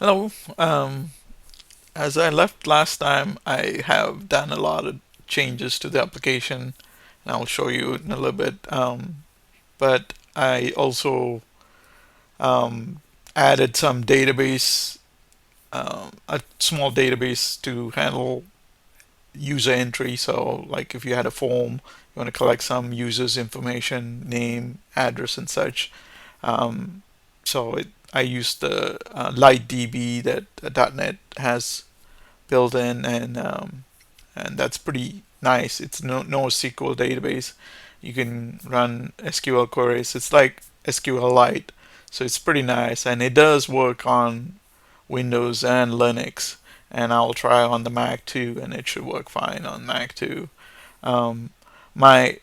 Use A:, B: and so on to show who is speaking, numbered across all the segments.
A: Hello. As I left last time, I have done a lot of changes to the application, and I'll show you in a little bit. But I also um, added some database, a small database to handle user entry. So, like if you had a form, you want to collect some user's information, name, address, and such. Um, I used the Lite DB that .NET has built in, and that's pretty nice. It's no SQL database. You can run SQL queries. It's like SQLite, so it's pretty nice, and it does work on Windows and Linux. And I'll try on the Mac too, and it should work fine on Mac too. Um, my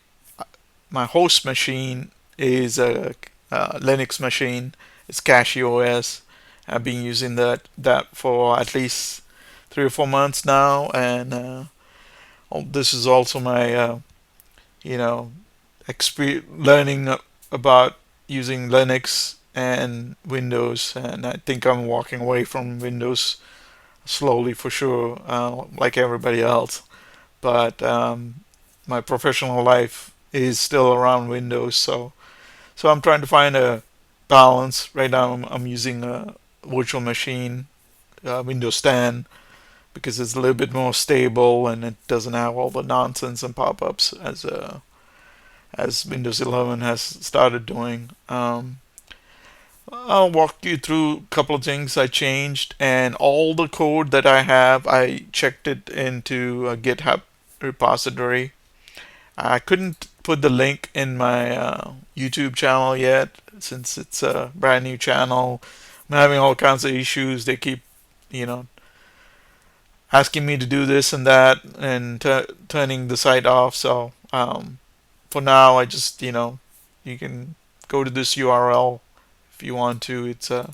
A: my host machine is a Linux machine. It's CachyOS. I've been using that for at least 3 or 4 months now, and this is also my you know learning about using Linux and Windows, and I think I'm walking away from Windows slowly for sure, like everybody else. But my professional life is still around Windows, so I'm trying to find a balance. Right now, I'm using a virtual machine, Windows 10, because it's a little bit more stable and it doesn't have all the nonsense and pop-ups as Windows 11 has started doing. I'll walk you through a couple of things I changed, and all the code that I have, I checked it into a GitHub repository. I couldn't put the link in my YouTube channel yet since it's a brand new channel. I'm having all kinds of issues. They keep, you know, asking me to do this and that and turning the site off. So for now, I just, you can go to this URL if you want to. It's the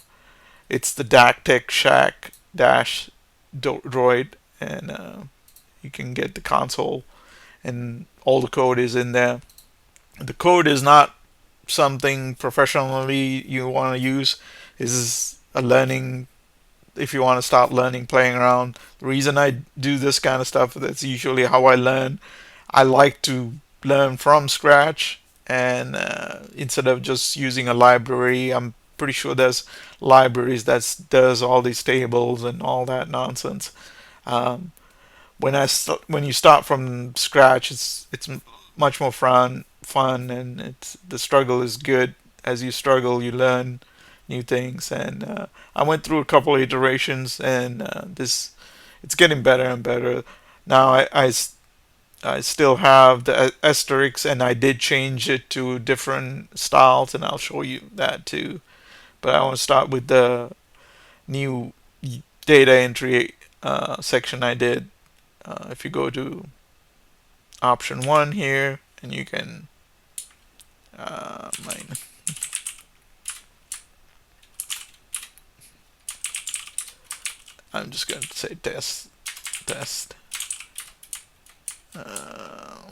A: daktechshack-droid, and you can get the console, and all the code is in there. The code is not something professionally you want to use. This is a learning, if you want to start learning, playing around. The reason I do this kind of stuff, that's usually how I learn. I like to learn from scratch, and instead of just using a library, I'm pretty sure there's libraries that does all these tables and all that nonsense. Um, when you start from scratch, it's much more fun, and it's the struggle is good. As you struggle, you learn new things, and I went through a couple of iterations, and this it's getting better and better. Now I still have the asterisks, and I did change it to different styles, and I'll show you that too. But I want to start with the new data entry section I did. If you go to option 1 here, and you can mine. I'm just going to say test. Uh,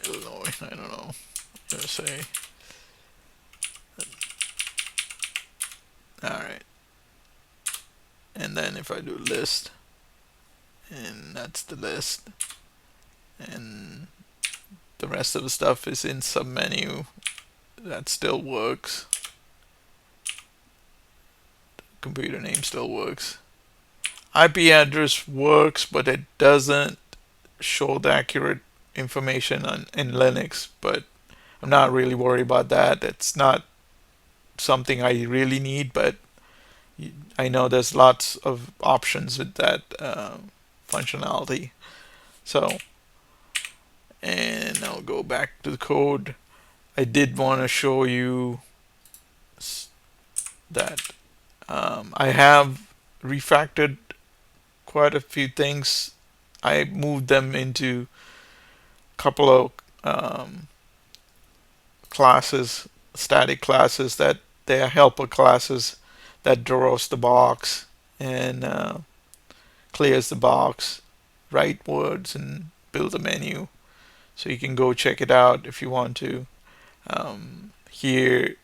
A: Illinois, I don't know. I'm going to say, alright. And then if I do list, and that's the list, and the rest of the stuff is in submenu, that still works. Computer name still works. IP address works, but it doesn't show the accurate information in Linux. But I'm not really worried about that. It's not something I really need, but I know there's lots of options with that functionality. So, and I'll go back to the code. I did want to show you that I have refactored quite a few things. I moved them into a couple of classes, static classes, that they are helper classes that draws the box and clears the box, write words, and build a menu. So you can go check it out if you want to. Here,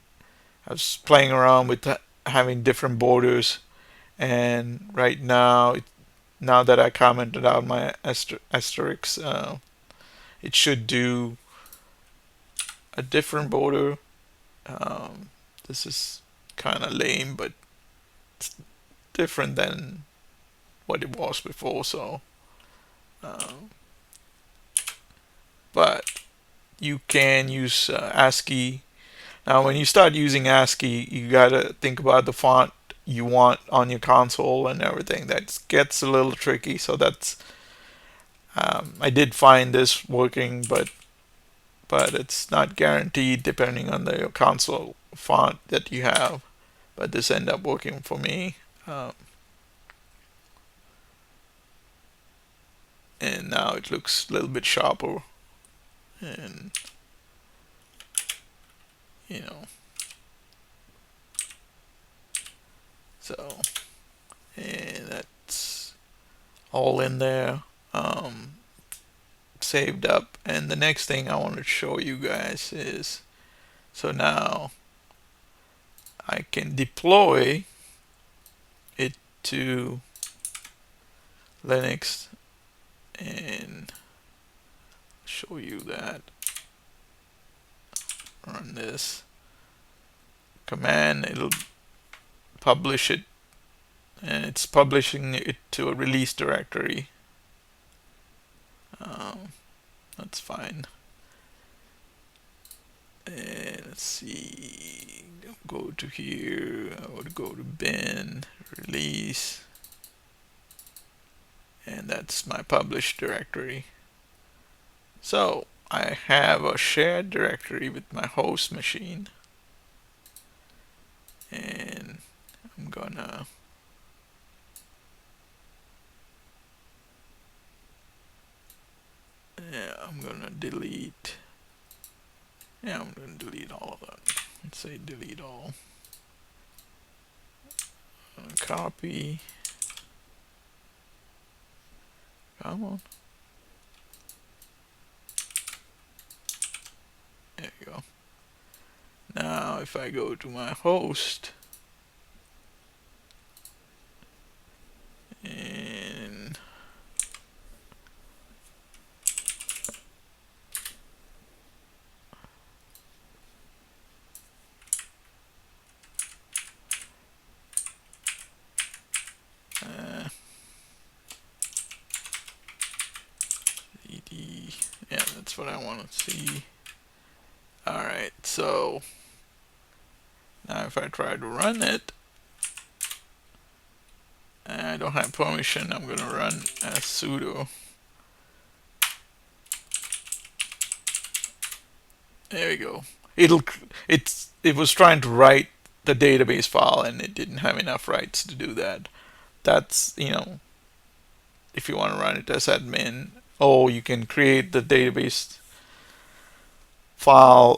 A: I was playing around with having different borders. And right now, now that I commented out my asterisks, it should do a different border. Um, this is kind of lame, but it's different than what it was before. So, um, but you can use ASCII. Now, when you start using ASCII, you gotta think about the font you want on your console and everything. That gets a little tricky. So that's I did find this working, but it's not guaranteed depending on the console font that you have. But this ended up working for me, and now it looks a little bit sharper, and you know, so and that's all in there, um, saved up. And the next thing I want to show you guys is, so now I can deploy it to Linux and show you that. Run this command, it'll publish it, and it's publishing it to a release directory. Um, that's fine. And let's see, go to here, I would go to bin, release, and that's my published directory. So I have a shared directory with my host machine, and I'm gonna delete. Yeah, I'm gonna delete all of that. Let's say delete all. Copy. Come on. There you go. Now if I go to my host and yeah, that's what I want to see. Alright, so now if I try to run it, and I don't have permission, I'm going to run as sudo. There we go. It was trying to write the database file and it didn't have enough rights to do that. That's, if you want to run it as admin, or you can create the database file,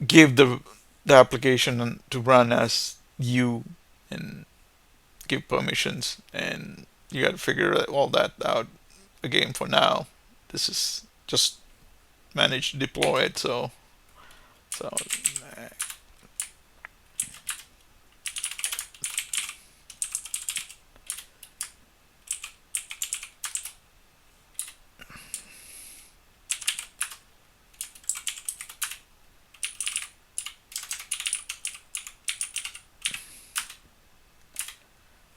A: give the application to run as you and give permissions, and you got to figure all that out again. For now, this is just manage to deploy it. So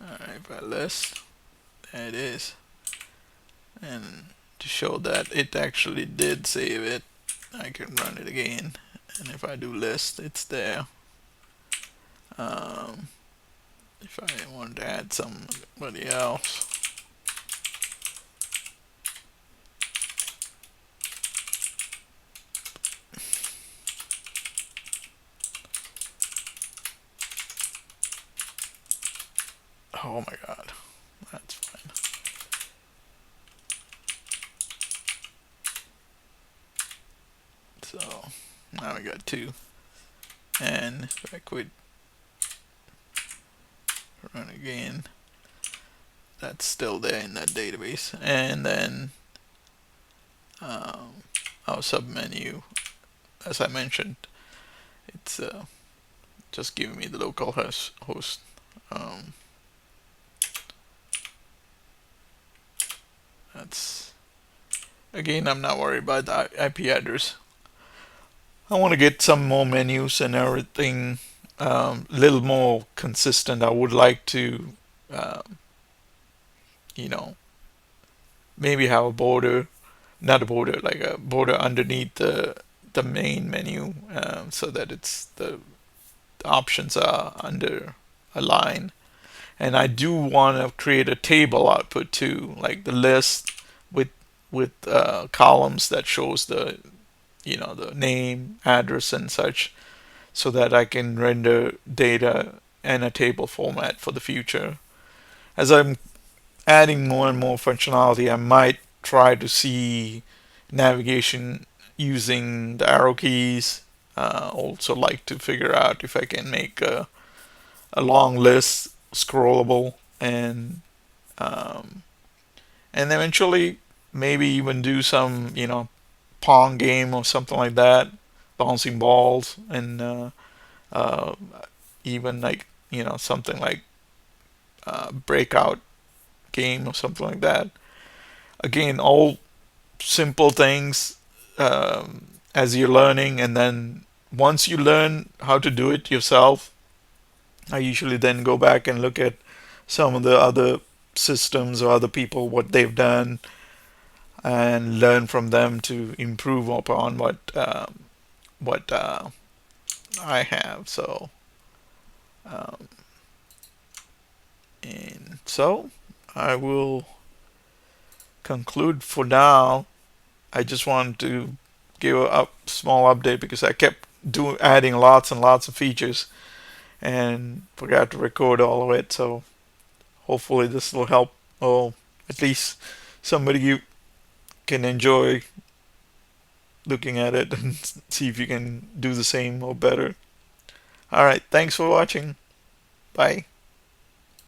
A: alright, if I list, there it is. And to show that it actually did save it, I can run it again, and if I do list, it's there. If I want to add somebody else, oh my god, that's fine. So now we got two, and if I quit, run again, that's still there in that database. And then our submenu, as I mentioned, it's just give me the local host. Um, that's again, I'm not worried about the IP address. I want to get some more menus and everything a little more consistent. I would like to, uh, you know, maybe have a border, not a border, like a border underneath the main menu, so that it's the options are under a line. And I do want to create a table output too, like the list with columns that shows the name, address, and such, so that I can render data in a table format for the future. As I'm adding more and more functionality, I might try to see navigation using the arrow keys. Also like to figure out if I can make a long list scrollable, um, and eventually maybe even do some Pong game or something like that, bouncing balls, and uh, even like something like breakout game or something like that. Again, all simple things as you're learning, and then once you learn how to do it yourself, I usually then go back and look at some of the other systems or other people what they've done and learn from them to improve upon what I have. So um, and so I will conclude for now. I just wanted to give a small update because I kept adding lots and lots of features and forgot to record all of it. So hopefully this will help, or at least somebody you can enjoy looking at it and see if you can do the same or better. All right, thanks for watching. Bye.